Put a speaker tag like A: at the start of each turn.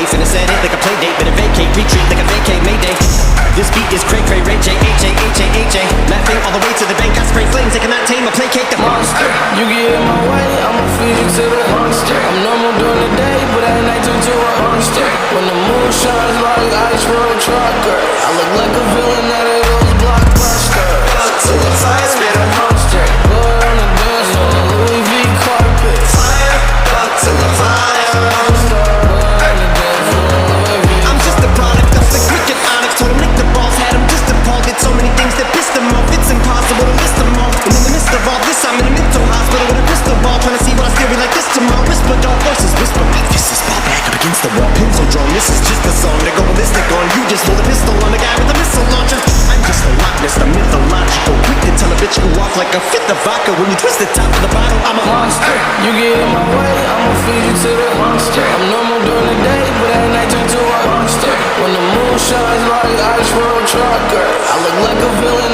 A: face and I said it like a play date. Better vacate, retreat like a vacate, mayday. This beat is cray cray, Ray J, H-A-H-A-H-A. Laughing all the way to the bank, I spray flames. They cannot tame or placate the monster.
B: You get in my way, I'ma feed you to the monster. I'm normal during the day, but at night turn to a monster. When the moon shines like ice road trucker, I look like a villain out of those blockbusters. To the fire, spit a monster. Blood on the dance on the Louis V carpet. Fire, up to the fire, monster. Blood on the dance on the Louis V.
A: I'm just a product of the cricket onyx. Told him lick the balls, had him just appalled. Did so many things that pissed him off. It's impossible to list them all. And in the midst of all this, I'm in a mental hospital with a crystal ball, trying to see what I still be like this tomorrow. Whisper, dark voices whisper. My fist is ball back up against the wall, pencil drawn. This is just a song. They go ballistic on you. Just hold a pistol on the guy with a missile launcher. I'm just a Loch Ness, the mythological. Quick to tell a bitch you walk like a fifth of vodka. When you twist the top of the bottle, I'm a monster.
B: You get in my way, I'ma feed you to the monster. I'm normal during the day, but at night turn to a monster. When the moon shines like ice road trucker, I look like a villain